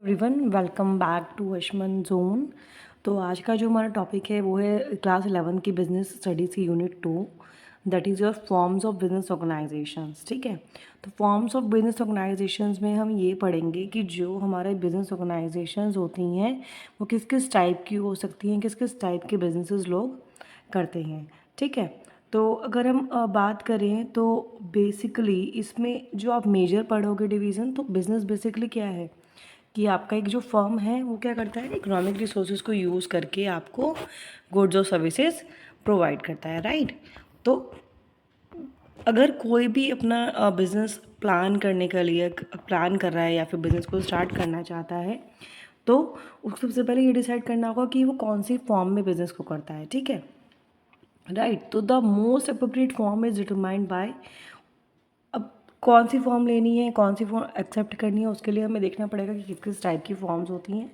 Everyone welcome back to अशमन zone. तो आज का जो हमारा टॉपिक है वो है क्लास 11 की बिजनेस स्टडीज़ की unit 2, that is your forms of business organisations. ठीक है, तो फॉर्म्स ऑफ बिजनेस ऑर्गेनाइजेशंस में हम ये पढ़ेंगे कि जो हमारे बिजनेस ऑर्गेनाइजेशंस होती हैं वो किस किस टाइप की हो सकती हैं, किस किस टाइप के बिजनेसेस लोग करते हैं। ठीक है, तो अगर हम बात करें तो बेसिकली इसमें जो आप मेजर पढ़ोगे डिवीज़न, तो बिज़नेस बेसिकली क्या है कि आपका एक जो फर्म है वो क्या करता है, इकोनॉमिक रिसोर्सेज को यूज़ करके आपको गुड्स और सर्विसेज प्रोवाइड करता है, राइट। तो अगर कोई भी अपना बिज़नेस प्लान करने के लिए प्लान कर रहा है या फिर बिज़नेस को स्टार्ट करना चाहता है, तो उसको सबसे पहले ये डिसाइड करना होगा कि वो कौन सी फॉर्म में बिज़नेस को करता है। ठीक है, राइट। तो the most appropriate form is determined by, अब कौन सी फॉर्म लेनी है, कौन सी फॉर्म एक्सेप्ट करनी है, उसके लिए हमें देखना पड़ेगा कि किस किस टाइप की फॉर्म्स होती हैं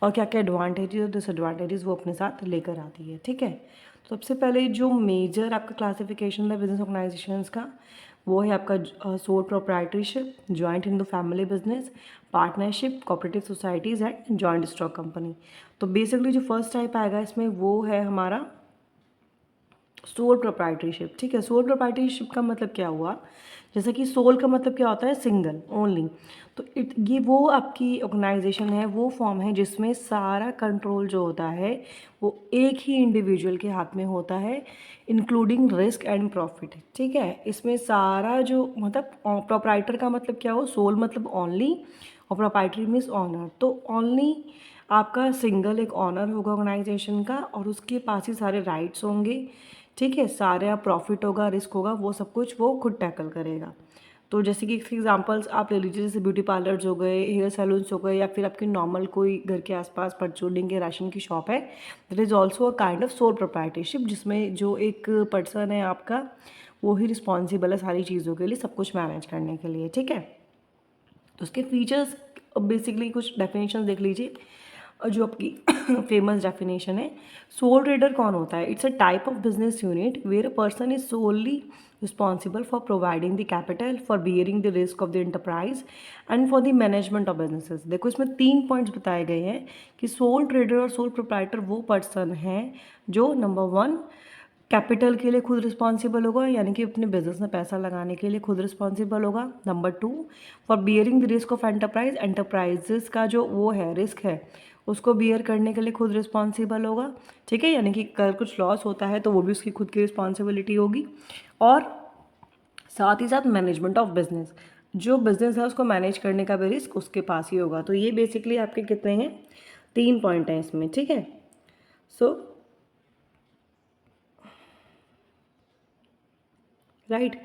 और क्या क्या एडवांटेजेस और डिसएडवांटेजेस वो अपने साथ लेकर आती है। ठीक है, तो सबसे पहले जो मेजर आपका क्लासिफिकेशन है बिजनेस ऑर्गेनाइजेशंस का, वो है आपका sole proprietorship, joint Hindu family business, partnership, cooperative societies and joint stock company. तो बेसिकली जो फर्स्ट टाइप आएगा इसमें वो है हमारा सोल प्रोप्राइटरशिप। ठीक है, सोल प्रोप्राइटरशिप का मतलब क्या हुआ, जैसे कि सोल का मतलब क्या होता है, सिंगल, ओनली। तो ये वो आपकी ऑर्गेनाइजेशन है, वो फॉर्म है जिसमें सारा कंट्रोल जो होता है वो एक ही इंडिविजुअल के हाथ में होता है, इंक्लूडिंग रिस्क एंड प्रॉफिट। ठीक है, इसमें सारा जो मतलब प्रोप्राइटर का मतलब क्या हो, सोल मतलब ओनली और प्रोप्राइटरी मीन्स ऑनर। तो ओनली आपका सिंगल एक ऑनर होगा ऑर्गेनाइजेशन का और उसके पास ही सारे राइट्स होंगे। ठीक है, सारे आप प्रॉफिट होगा, रिस्क होगा, वो सब कुछ वो खुद टैकल करेगा। तो जैसे कि इसके एग्जांपल्स आप ले लीजिए, जैसे ब्यूटी पार्लर्स हो गए, हेयर सैलून्स हो गए, या फिर आपकी नॉर्मल कोई घर के आसपास परचूनिंग के राशन की शॉप है, that is also a kind of sole proprietorship, जिसमें जो एक पर्सन है आपका वो ही रिस्पॉन्सिबल है सारी चीज़ों के लिए, सब कुछ मैनेज करने के लिए। ठीक है, तो उसके फीचर्स बेसिकली कुछ डेफिनेशन देख लीजिए। जो आपकी फेमस डेफिनेशन है, सोल ट्रेडर कौन होता है, it's a type of business unit where a person is solely responsible for providing the capital, for bearing the risk of the enterprise and for the management of businesses. देखो इसमें 3 points बताए गए हैं कि sole trader और sole proprietor वो पर्सन है जो नंबर 1 कैपिटल के लिए खुद रिस्पॉन्सिबल होगा, यानी कि अपने बिजनेस में पैसा लगाने के लिए खुद रिस्पॉन्सिबल होगा। Number 2, for bearing the risk of enterprise, enterprises का जो वो है रिस्क है उसको बियर करने के लिए खुद रिस्पॉन्सिबल होगा। ठीक है, यानी कि अगर कुछ लॉस होता है तो वो भी उसकी खुद की रिस्पॉन्सिबिलिटी होगी। और साथ ही साथ मैनेजमेंट ऑफ बिजनेस, जो बिजनेस है उसको मैनेज करने का भी रिस्क उसके पास ही होगा। तो ये बेसिकली आपके कितने हैं, 3 पॉइंट हैं इसमें। ठीक है, सो राइट।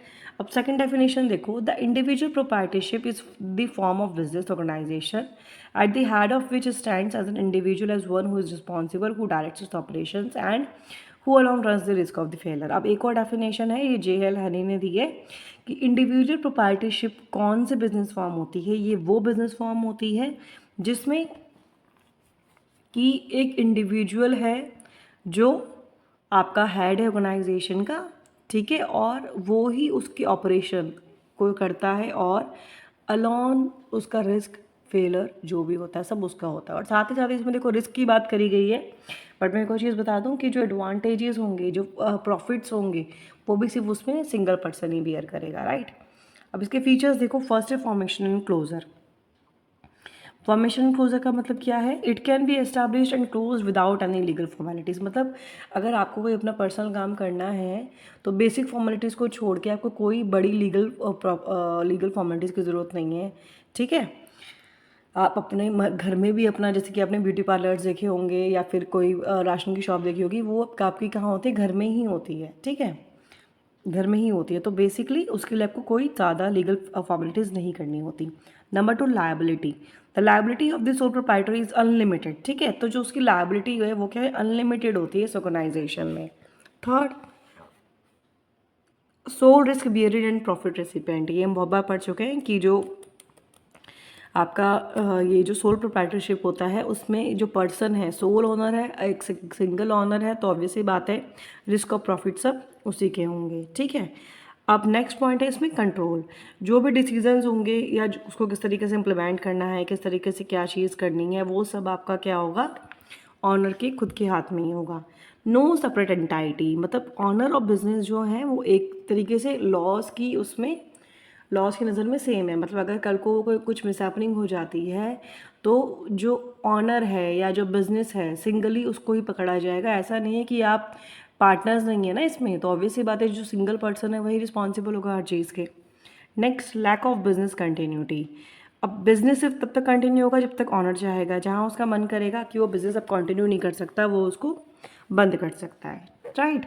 अब सेकंड डेफिनेशन देखो, the individual proprietorship is the form of business organisation at the head of which stands as an individual as one who is responsible, who directs its operations and who alone runs the risk of the failure. अब एक और definition है, ये JL Honey ने दी है कि individual proprietorship कौन से बिजनेस फॉर्म होती है, ये वो बिजनेस फॉर्म होती है जिसमें कि एक इंडिविजुअल है जो आपका हेड है ऑर्गेनाइजेशन का। ठीक है, और वो ही उसकी ऑपरेशन को करता है और अलॉन उसका रिस्क फेलर जो भी होता है सब उसका होता है। और साथ ही साथ इसमें देखो रिस्क की बात करी गई है, बट मैं एक और चीज़ बता दूं कि जो एडवांटेजेस होंगे, जो प्रॉफिट्स होंगे, वो भी सिर्फ उसमें सिंगल पर्सन ही बियर करेगा, राइट। अब इसके फीचर्स देखो, फर्स्ट है formation and closure. Formation closure का मतलब क्या है, it can be established and close without any legal formalities. मतलब अगर आपको कोई अपना पर्सनल काम करना है तो बेसिक फॉर्मेलिटीज़ को छोड़ के आपको कोई बड़ी लीगल फॉर्मेलिटीज़ की ज़रूरत नहीं है। ठीक है, आप अपने घर में भी अपना, जैसे कि आपने ब्यूटी पार्लर्स देखे होंगे या फिर कोई राशन की शॉप देखी होगी, वो आपकी कहाँ होती है, घर में ही होती है। ठीक है, घर में ही होती है, तो बेसिकली उसके लिए आपको कोई ज़्यादा लीगल फॉर्मेलिटीज़ नहीं करनी होती। Number 2, liability. The liability of the sole proprietor is unlimited. ठीक है, तो जो उसकी लायबिलिटी है वो क्या है, अनलिमिटेड होती है इस ऑर्गेनाइजेशन में। Third, sole risk bearer and profit recipient. ये हम बहुत बार पढ़ चुके हैं कि जो आपका ये जो सोल प्रोप्राइटरशिप होता है उसमें जो पर्सन है सोल ओनर है, एक सिंगल ओनर है, तो ऑब्वियसली बात है रिस्क और प्रॉफिट सब उसी के होंगे। ठीक है, अब नेक्स्ट पॉइंट है इसमें कंट्रोल। जो भी डिसीजंस होंगे या उसको किस तरीके से इम्प्लीमेंट करना है, किस तरीके से क्या चीज़ करनी है, वो सब आपका क्या होगा, ऑनर के खुद के हाथ में ही होगा। नो सेपरेट एंटाइटी, मतलब ऑनर और बिजनेस जो है वो एक तरीके से लॉज की नज़र में सेम है। मतलब अगर कल को कोई कुछ मिसहैपनिंग हो जाती है तो जो ऑनर है या जो बिज़नेस है सिंगली उसको ही पकड़ा जाएगा। ऐसा नहीं है कि आप पार्टनर्स नहीं है ना इसमें, तो ऑब्वियस सी बात है जो सिंगल पर्सन है वही रिस्पॉन्सिबल होगा हर चीज़ के। Next, lack of business continuity. अब बिजनेस सिर्फ तब तक कंटिन्यू होगा जब तक ऑनर चाहेगा। जहाँ उसका मन करेगा कि वो बिजनेस अब कंटिन्यू नहीं कर सकता, वो उसको बंद कर सकता है, राइट।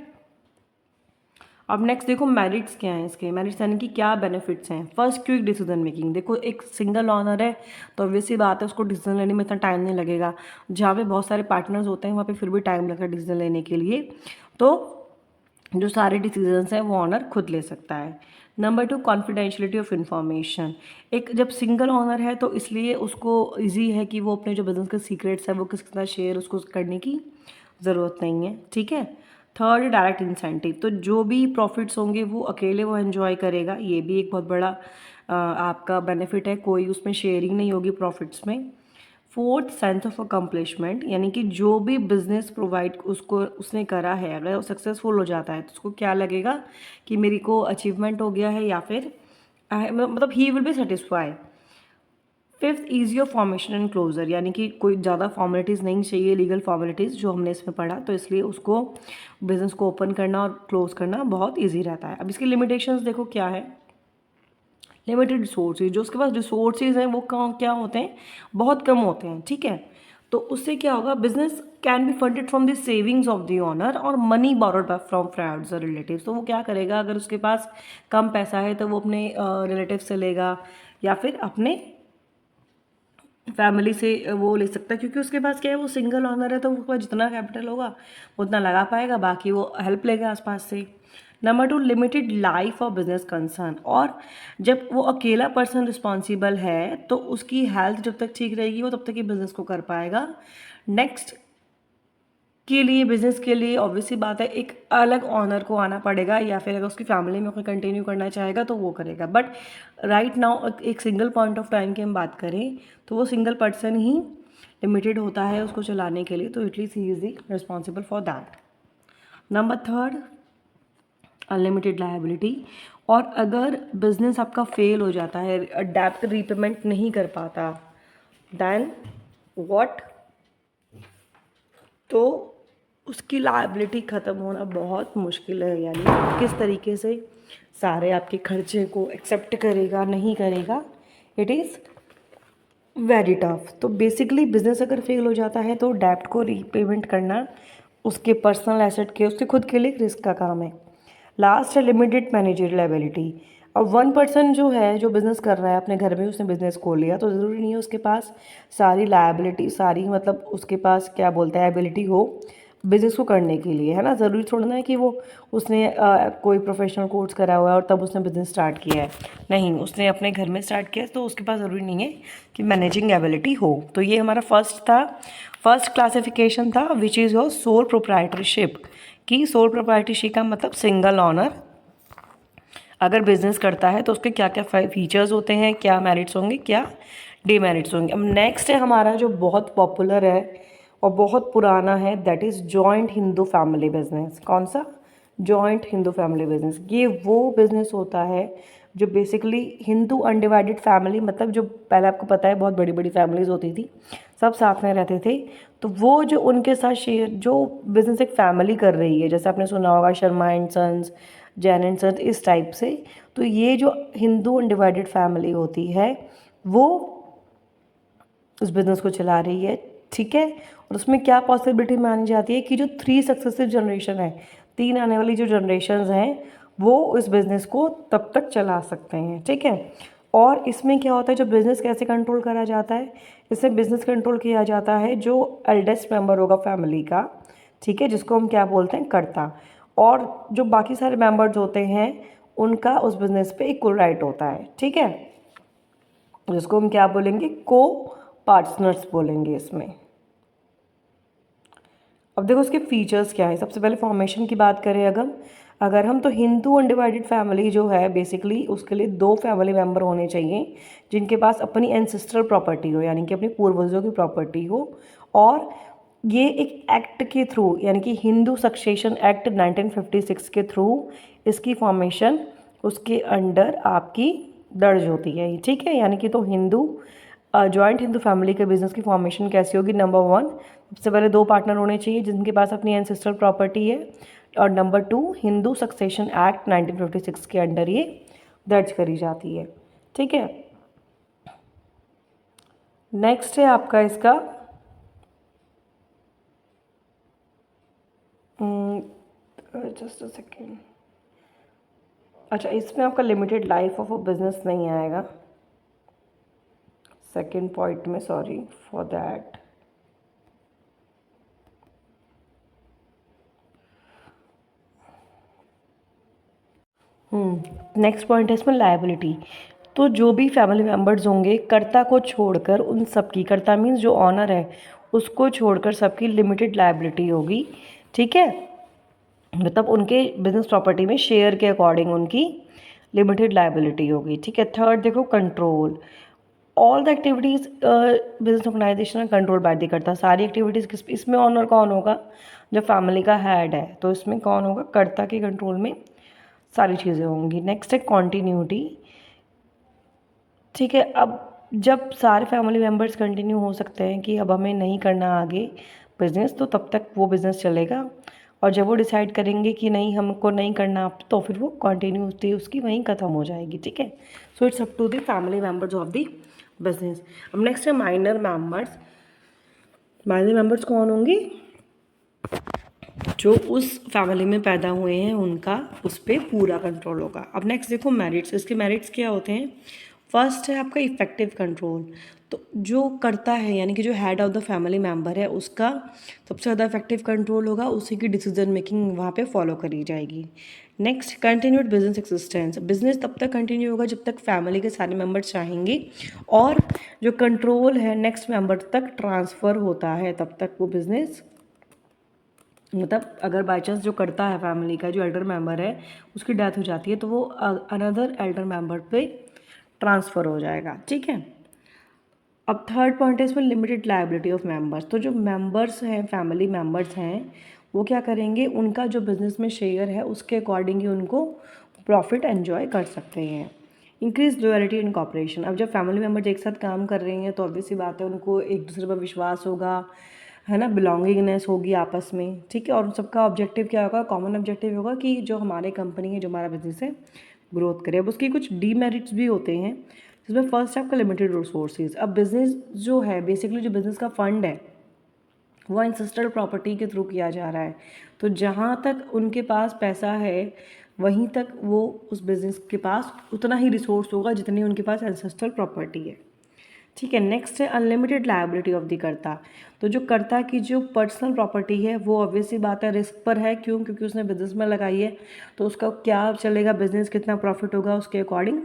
अब नेक्स्ट देखो मेरिट्स क्या हैं इसके। मेरिट्स यानी कि क्या बेनिफिट्स हैं। First, quick decision making. देखो एक सिंगल ऑनर है तो ऑब्वियसली बात है उसको डिसीजन लेने में इतना टाइम नहीं लगेगा। जहाँ पे बहुत सारे पार्टनर्स होते हैं वहाँ पे फिर भी टाइम लगता है डिसीजन लेने के लिए, तो जो सारे डिसीजंस हैं वो ऑनर खुद ले सकता है। Number 2, confidentiality of information. एक जब सिंगल ऑनर है तो इसलिए उसको ईजी है कि वो अपने जो बिजनेस के सीक्रेट्स है वो किसी के साथ शेयर उसको करने की ज़रूरत नहीं है, ठीक है। Third, direct incentive. तो जो भी प्रॉफिट्स होंगे वो अकेले वो एंजॉय करेगा, ये भी एक बहुत बड़ा आपका बेनिफिट है, कोई उसमें शेयरिंग नहीं होगी प्रॉफिट्स में। फोर्थ, सेंस ऑफ अकम्पलिशमेंट, यानी कि जो भी बिजनेस प्रोवाइड उसको उसने करा है अगर वो सक्सेसफुल हो जाता है तो उसको क्या लगेगा कि मेरी को अचीवमेंट हो गया है, या फिर मतलब he will be satisfy. Fifth, easy of formation and closure, यानी कि कोई ज़्यादा फॉर्मेलिटीज़ नहीं चाहिए, लीगल फॉर्मेलिटीज़ जो हमने इसमें पढ़ा, तो इसलिए उसको बिज़नेस को ओपन करना और क्लोज करना बहुत ईजी रहता है। अब इसकी लिमिटेशंस देखो क्या है। लिमिटेड रिसोर्सेज, जो उसके पास रिसोर्सेज हैं वो क्या होते हैं, बहुत कम होते हैं, ठीक है। तो उससे क्या होगा, business can be funded from the savings of the owner और मनी बोरोड फ्रॉम फ्रेंड्स और रिलेटिव्स। तो वो क्या करेगा, अगर उसके पास कम पैसा है तो वो अपने रिलेटिव से लेगा या फिर अपने फैमिली से वो ले सकता है, क्योंकि उसके पास क्या है, वो सिंगल ऑनर है तो उसके पास जितना कैपिटल होगा उतना लगा पाएगा, बाकी वो हेल्प लेगा आसपास से। नंबर 2, लिमिटेड लाइफ और बिजनेस कंसर्न। और जब वो अकेला पर्सन रिस्पॉन्सिबल है तो उसकी हेल्थ जब तक ठीक रहेगी वो तब तक ही बिजनेस को कर पाएगा। नेक्स्ट के लिए, बिजनेस के लिए ऑब्वियसली बात है एक अलग ऑनर को आना पड़ेगा, या फिर अगर उसकी फैमिली में कोई कंटिन्यू करना चाहेगा तो वो करेगा। बट राइट नाउ एक सिंगल पॉइंट ऑफ टाइम की हम बात करें तो वो सिंगल पर्सन ही लिमिटेड होता है उसको चलाने के लिए, तो at least he is the responsible for that. Number third, unlimited liability. और अगर बिजनेस आपका फेल हो जाता है, डेब्ट रीपेमेंट नहीं कर पाता, देन व्हाट, तो उसकी लायबिलिटी ख़त्म होना बहुत मुश्किल है। यानी किस तरीके से सारे आपके खर्चे को एक्सेप्ट करेगा, नहीं करेगा, इट इज़ वेरी टफ। तो बेसिकली बिजनेस अगर फेल हो जाता है तो डेब्ट को रीपेमेंट करना उसके पर्सनल एसेट के, उसके खुद के लिए एक रिस्क का काम है। लास्ट है लिमिटेड मैनेजरियल एबिलिटी। अब वन पर्सन जो है, जो बिज़नेस कर रहा है अपने घर में, उसने बिज़नेस खोल लिया तो ज़रूरी नहीं है उसके पास सारी लायबिलिटी, सारी मतलब उसके पास क्या बोलते हैं एबिलिटी हो बिज़नेस को करने के लिए, है ना। ज़रूरी थोड़ा ना है कि वो उसने कोई प्रोफेशनल कोर्स करा हुआ है और तब उसने बिज़नेस स्टार्ट किया है। नहीं, उसने अपने घर में स्टार्ट किया तो उसके पास ज़रूरी नहीं है कि मैनेजिंग एबिलिटी हो। तो ये हमारा फर्स्ट क्लासिफिकेशन था, which is your sole proprietorship. कि सोल प्रोप्राइटरशिप का मतलब सिंगल ऑनर अगर बिजनेस करता है तो उसके क्या क्या फीचर्स होते हैं, क्या मेरिट्स होंगे, क्या डीमेरिट्स होंगे। अब नेक्स्ट है हमारा जो बहुत पॉपुलर है और बहुत पुराना है, that is joint Hindu family business. कौन सा? Joint Hindu family business. ये वो बिजनेस होता है जो बेसिकली हिंदू अनडिवाइडेड फैमिली, मतलब जो पहले आपको पता है बहुत बड़ी बड़ी फैमिलीज होती थी, सब साथ में रहते थे, तो वो जो उनके साथ शेयर जो बिजनेस एक फैमिली कर रही है, जैसे आपने सुना होगा Sharma and sons, Jain and sons, इस टाइप से। तो ये जो हिंदू अनडिवाइडेड फैमिली होती है वो उस बिज़नेस को चला रही है, ठीक है। और उसमें क्या पॉसिबिलिटी मानी जाती है कि जो 3 सक्सेसिव जनरेशन है, 3 आने वाली जो जनरेशन्स हैं वो इस बिज़नेस को तब तक चला सकते हैं, ठीक है। और इसमें क्या होता है, जो बिज़नेस कैसे कंट्रोल करा जाता है, इसमें बिज़नेस कंट्रोल किया जाता है जो एल्डेस्ट मेंबर होगा फैमिली का, ठीक है, जिसको हम क्या बोलते हैं, कर्ता। और जो बाकी सारे मेंबर्स होते हैं उनका उस बिज़नेस पे इक्वल राइट होता है, ठीक है, जिसको हम क्या बोलेंगे, को पार्टनर्स बोलेंगे इसमें। अब देखो इसके फीचर्स क्या है। सबसे पहले फॉर्मेशन की बात करें अगर हम तो हिंदू अनडिवाइडेड फैमिली जो है बेसिकली उसके लिए 2 फैमिली मेम्बर होने चाहिए जिनके पास अपनी एंसेस्ट्रल प्रॉपर्टी हो, यानी कि अपने पूर्वजों की प्रॉपर्टी हो। और ये एक एक्ट के थ्रू, यानी कि हिंदू सक्सेशन एक्ट 1956 के थ्रू इसकी फॉर्मेशन उसके अंडर आपकी दर्ज होती है, ठीक है। यानी कि तो हिंदू जॉइंट हिंदू फैमिली के बिजनेस की फॉर्मेशन कैसी होगी? नंबर 1, सबसे पहले 2 पार्टनर होने चाहिए जिनके पास अपनी एंसेस्ट्रल प्रॉपर्टी है। और नंबर 2, हिंदू सक्सेशन एक्ट 1956 के अंडर ये दर्ज करी जाती है, ठीक है। नेक्स्ट है आपका इसका जस्ट अ सेकेंड। अच्छा, इसमें आपका limited life of a business नहीं आएगा सेकेंड पॉइंट में, sorry for that. Next point है इसमें लायबिलिटी। तो जो भी फैमिली मेम्बर्स होंगे कर्ता को छोड़कर उन सबकी, कर्ता मीन्स जो ऑनर है उसको छोड़कर सबकी लिमिटेड लायबिलिटी होगी, ठीक है। मतलब उनके बिजनेस प्रॉपर्टी में शेयर के अकॉर्डिंग उनकी लिमिटेड लायबिलिटी होगी, ठीक है। थर्ड देखो, control. All the activities business organisation control by the karta. सारी एक्टिविटीज़ किस, इसमें ऑनर कौन होगा? जो फैमिली का हेड है, तो इसमें कौन होगा? कर्ता के कंट्रोल में सारी चीज़ें होंगी। नेक्स्ट है कॉन्टीन्यूटी, ठीक है। अब जब सारे फैमिली मेम्बर्स कंटिन्यू हो सकते हैं कि अब हमें नहीं करना आगे बिजनेस, तो तब तक वो बिज़नेस चलेगा। और जब वो डिसाइड करेंगे कि नहीं हमको नहीं करना, तो फिर वो कंटिन्यूटी उसकी वहीं ख़त्म हो जाएगी, ठीक है। So it's up to the family members of the business. अब नेक्स्ट है माइनर मेम्बर्स। माइनर मेम्बर्स कौन होंगी? जो उस फैमिली में पैदा हुए हैं उनका उस पर पूरा कंट्रोल होगा। अब नेक्स्ट देखो मेरिट्स। इसके मेरिट्स क्या होते हैं? फर्स्ट है आपका इफेक्टिव कंट्रोल। तो जो करता है, यानी कि जो head of the family member है, उसका सबसे ज़्यादा इफेक्टिव कंट्रोल होगा, उसी की डिसीजन मेकिंग वहाँ पे फॉलो करी जाएगी। Next, continued business existence. Business तब तक कंटिन्यू होगा जब तक फैमिली के सारे मेम्बर चाहेंगे, और जो कंट्रोल है नेक्स्ट मेम्बर तक ट्रांसफ़र होता है, तब तक वो बिज़नेस, मतलब अगर बाई चांस जो करता है फैमिली का, जो एल्डर मेंबर है, उसकी डेथ हो जाती है, तो वो अनदर एल्डर मेंबर पे ट्रांसफ़र हो जाएगा, ठीक है। अब थर्ड पॉइंट है इसमें लिमिटेड लायबिलिटी ऑफ मेंबर्स। तो जो मेंबर्स हैं, फैमिली मेंबर्स हैं, वो क्या करेंगे? उनका जो बिज़नेस में शेयर है उसके अकॉर्डिंग ही उनको प्रॉफिट एंजॉय कर सकते हैं। Increase loyalty and cooperation. अब जब फैमिली मेम्बर्स एक साथ काम कर रहे हैं तो ऑब्वियस सी बात है उनको एक दूसरे पर विश्वास होगा, है ना, बिलोंगिंगनेस होगी आपस में, ठीक है। और उन सबका ऑब्जेक्टिव क्या होगा? कॉमन ऑब्जेक्टिव होगा कि जो हमारे कंपनी है, जो हमारा बिजनेस है, ग्रोथ करे। अब उसकी कुछ डीमेरिट्स भी होते हैं, जिसमें फर्स्ट है आपका लिमिटेड रिसोर्सेज। अब बिजनेस जो है, बेसिकली जो बिजनेस का फंड है वो एंसेस्ट्रल प्रॉपर्टी के थ्रू किया जा रहा है, तो जहाँ तक उनके पास पैसा है वहीं तक वो उस बिज़नेस के पास उतना ही रिसोर्स होगा जितनी उनके पास एंसेस्ट्रल प्रॉपर्टी है, ठीक है। नेक्स्ट है अनलिमिटेड लायबिलिटी ऑफ द कर्ता। तो जो कर्ता की जो पर्सनल प्रॉपर्टी है वो ऑब्वियस सी बात है रिस्क पर है, क्यों? क्योंकि उसने बिजनेस में लगाई है, तो उसका क्या चलेगा, बिजनेस कितना प्रॉफिट होगा, उसके अकॉर्डिंग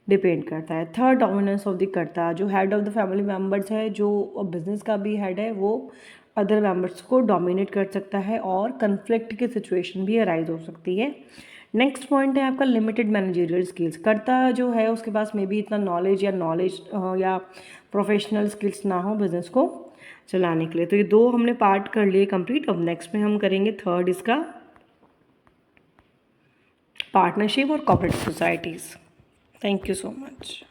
डिपेंड करता है। थर्ड, डोमिनेंस ऑफ द कर्ता। जो head of the family members है, जो बिजनेस का भी हेड है, वो अदर मेम्बर्स को डोमिनेट कर सकता है और कन्फ्लिक्ट की सिचुएशन भी अराइज हो सकती है। नेक्स्ट पॉइंट है आपका लिमिटेड मैनेजरियल स्किल्स। कर्ता जो है उसके पास मे बी इतना नॉलेज या प्रोफेशनल स्किल्स ना हो बिजनेस को चलाने के लिए। तो ये 2 हमने पार्ट कर लिए कंप्लीट। अब नेक्स्ट में हम करेंगे थर्ड इसका, पार्टनरशिप और corporate societies. Thank you so much.